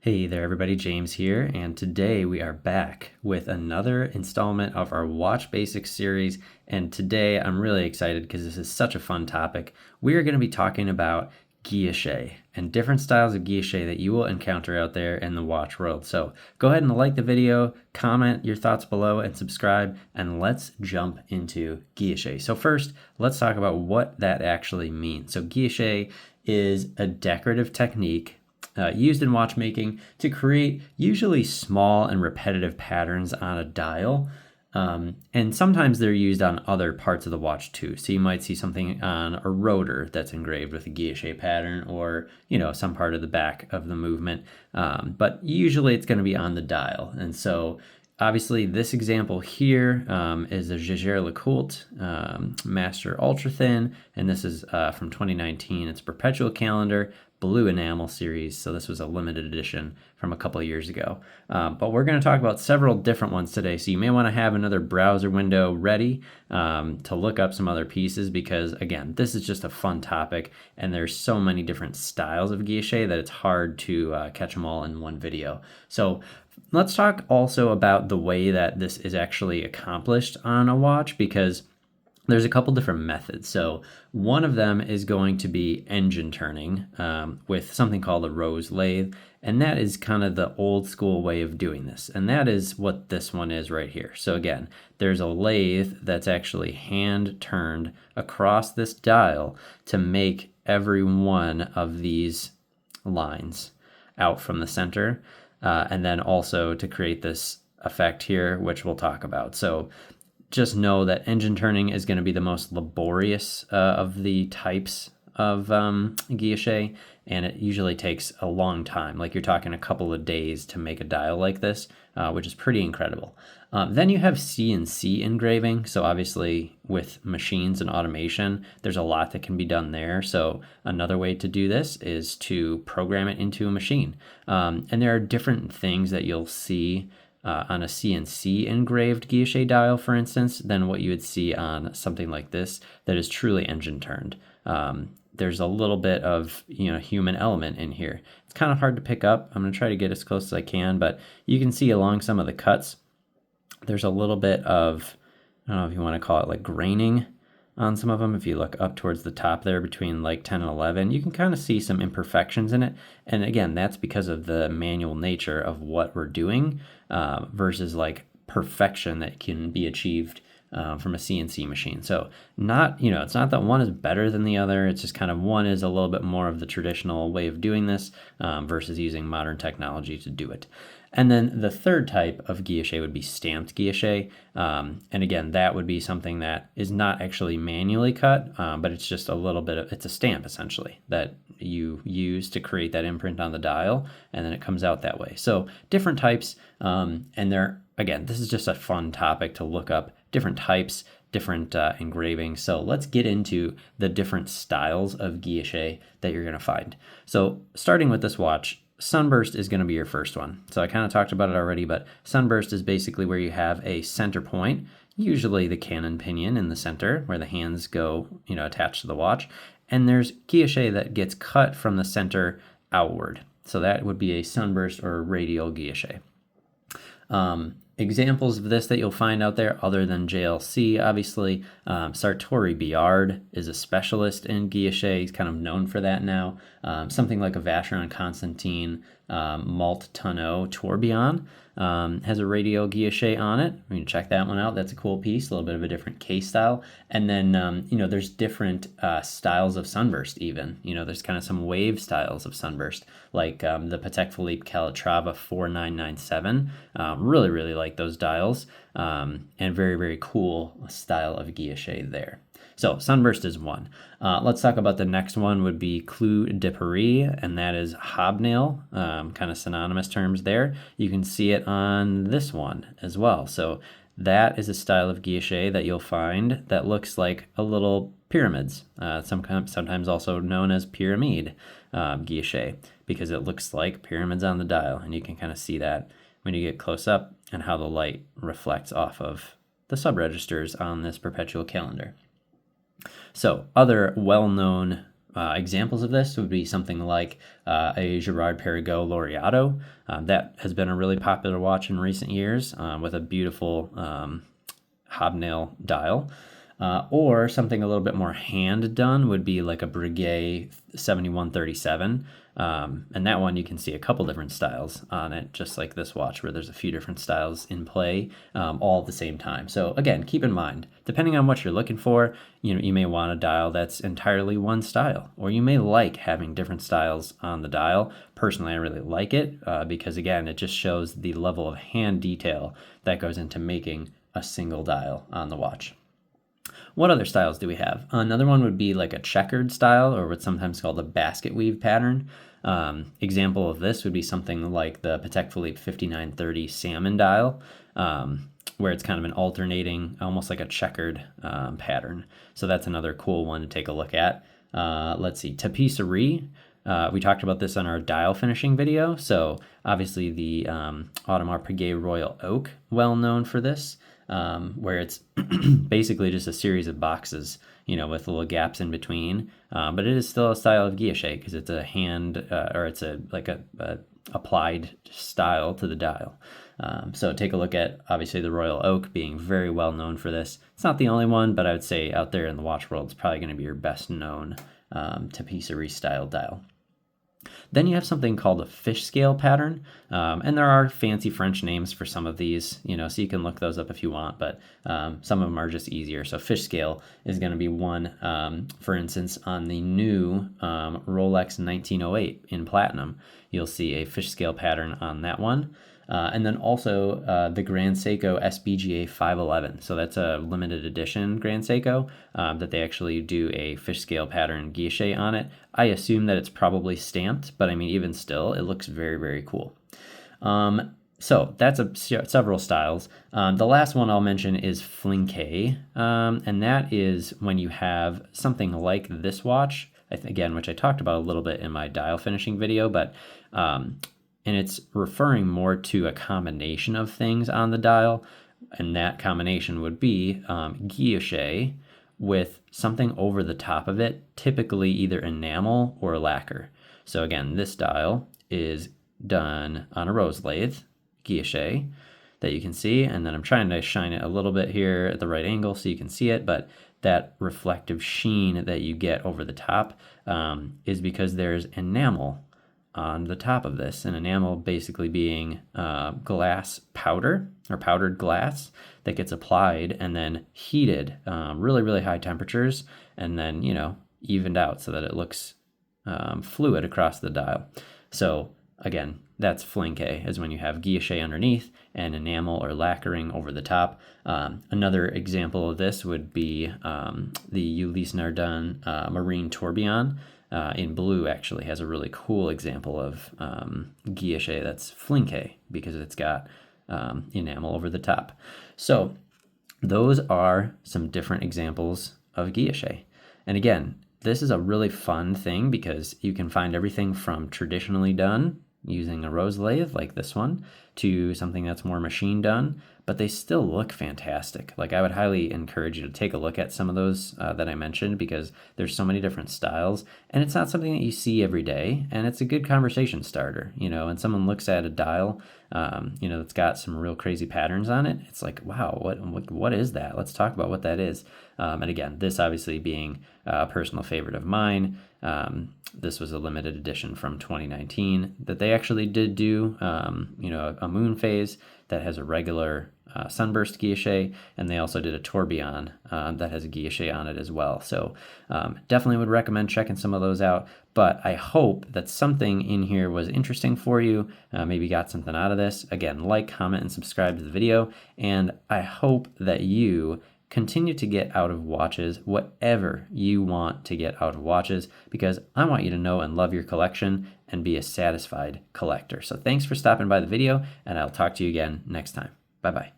Hey there everybody, James here, and today we are back with another installment of our Watch Basics series, and today I'm really excited because this is such a fun topic. We are going to be talking about guilloche and different styles of guilloche that you will encounter out there in the watch world. So go ahead and like the video, comment your thoughts below, and subscribe, and let's jump into guilloche. So first, let's talk about what that actually means. So guilloche is a decorative technique used in watchmaking to create usually small and repetitive patterns on a dial. And sometimes they're used on other parts of the watch too. So you might see something on a rotor that's engraved with a guilloche pattern, or some part of the back of the movement. But usually it's going to be on the dial. And so obviously this example here is a Jaeger-LeCoultre Master Ultra Thin, and this is from 2019. It's a perpetual calendar, blue enamel series, so this was a limited edition from a couple of years ago. But we're going to talk about several different ones today, so you may want to have another browser window ready to look up some other pieces, because again, this is just a fun topic, and there's so many different styles of guilloche that it's hard to catch them all in one video. So let's talk also about the way that this is actually accomplished on a watch, because there's a couple different methods. So one of them is going to be engine turning with something called a rose lathe, and that is kind of the old school way of doing this, and that is what this one is right here. So again, there's a lathe that's actually hand turned across this dial to make every one of these lines out from the center, and then also to create this effect here, which we'll talk about. So just know that engine turning is going to be the most laborious of the types of guilloche, and it usually takes a long time. Like, you're talking a couple of days to make a dial like this, which is pretty incredible. Then you have CNC engraving. So obviously with machines and automation, there's a lot that can be done there. So another way to do this is to program it into a machine. And there are different things that you'll see on a CNC engraved guilloche dial, for instance, than what you would see on something like this that is truly engine turned. There's a little bit of human element in here. It's kind of hard to pick up. I'm going to try to get as close as I can, but you can see along some of the cuts, there's a little bit of, I don't know if you want to call it like graining on some of them. If you look up towards the top there between like 10 and 11, you can kind of see some imperfections in it. And again, that's because of the manual nature of what we're doing versus like perfection that can be achieved from a CNC machine. So it's not that one is better than the other. It's just kind of one is a little bit more of the traditional way of doing this versus using modern technology to do it. And then the third type of guilloche would be stamped guilloche. And again, that would be something that is not actually manually cut, but it's just a little bit of, it's a stamp essentially that you use to create that imprint on the dial, and then it comes out that way. So different types, and again, this is just a fun topic to look up different types, different engravings. So let's get into the different styles of guilloche that you're going to find. So starting with this watch, Sunburst is going to be your first one. So I kind of talked about it already, but Sunburst is basically where you have a center point, usually the cannon pinion in the center where the hands go, attached to the watch. And there's guilloche that gets cut from the center outward. So that would be a Sunburst or a Radial guilloche. Examples of this that you'll find out there, other than JLC, obviously, Sartori Biard is a specialist in guilloche. He's kind of known for that now. Something like a Vacheron Constantin Malt Tonneau Tourbillon has a Radial guilloche on it. We can check that one out. That's a cool piece, a little bit of a different case style. And then, there's different styles of Sunburst even. There's kind of some wave styles of Sunburst, like the Patek Philippe Calatrava 4997. Really, really like those dials, and very, very cool style of guilloche there. So Sunburst is one. Let's talk about the next one would be Clous de Paris, and that is hobnail, kind of synonymous terms there. You can see it on this one as well. So that is a style of guilloche that you'll find that looks like a little pyramids, sometimes also known as pyramide guilloche, because it looks like pyramids on the dial, and you can kind of see that when you get close up and how the light reflects off of the subregisters on this perpetual calendar. So other well-known examples of this would be something like a Girard-Perregaux Laureato. That has been a really popular watch in recent years with a beautiful hobnail dial. Or something a little bit more hand done would be like a Breguet 7137. And that one you can see a couple different styles on it, just like this watch where there's a few different styles in play all at the same time. So again, keep in mind, depending on what you're looking for, you may want a dial that's entirely one style, or you may like having different styles on the dial. Personally, I really like it because again, it just shows the level of hand detail that goes into making a single dial on the watch. What other styles do we have? Another one would be like a checkered style, or what's sometimes called a basket weave pattern. Example of this would be something like the Patek Philippe 5930 salmon dial, where it's kind of an alternating, almost like a checkered pattern. So that's another cool one to take a look at. Let's see, Tapisserie. We talked about this on our dial finishing video. So obviously the Audemars Piguet Royal Oak, well known for this. Where it's basically just a series of boxes, with little gaps in between. But it is still a style of guilloche because it's a hand, or it's a applied style to the dial. So take a look at, obviously, the Royal Oak being very well known for this. It's not the only one, but I would say out there in the watch world, it's probably going to be your best known tapisserie style dial. Then you have something called a fish scale pattern, and there are fancy French names for some of these, so you can look those up if you want, but some of them are just easier. So fish scale is going to be one, for instance, on the new Rolex 1908 in platinum. You'll see a fish scale pattern on that one. And then also the Grand Seiko SBGA 511. So that's a limited edition Grand Seiko that they actually do a fish scale pattern guilloche on it. I assume that it's probably stamped, but I mean, even still, it looks very, very cool. So that's several styles. The last one I'll mention is Flinqué, and that is when you have something like this watch, again, which I talked about a little bit in my dial finishing video, but and it's referring more to a combination of things on the dial, and that combination would be guilloche with something over the top of it, typically either enamel or lacquer. So again, this dial is done on a rose lathe, guilloche, that you can see, and then I'm trying to shine it a little bit here at the right angle so you can see it, but that reflective sheen that you get over the top is because there's enamel on the top of this, and enamel basically being glass powder or powdered glass that gets applied and then heated really, really high temperatures, and then evened out so that it looks fluid across the dial. So again, that's Flinqué, is when you have guilloche underneath and enamel or lacquering over the top. Another example of this would be the Ulysse Nardin Marine Tourbillon. In blue actually has a really cool example of guilloche that's Flinqué because it's got enamel over the top. So those are some different examples of guilloche. And again, this is a really fun thing because you can find everything from traditionally done using a rose lathe like this one to something that's more machine done, but they still look fantastic. Like, I would highly encourage you to take a look at some of those that I mentioned, because there's so many different styles, and it's not something that you see every day, and it's a good conversation starter, and someone looks at a dial, that's got some real crazy patterns on it. It's like, wow, what is that? Let's talk about what that is. And again, this obviously being a personal favorite of mine. This was a limited edition from 2019 that they actually did do, a moon phase that has a regular Sunburst guilloche, and they also did a tourbillon that has a guilloche on it as well. So definitely would recommend checking some of those out. But I hope that something in here was interesting for you, maybe got something out of this. Again, like, comment, and subscribe to the video, and I hope that you continue to get out of watches whatever you want to get out of watches, because I want you to know and love your collection and be a satisfied collector. So thanks for stopping by the video, and I'll talk to you again next time. Bye-bye.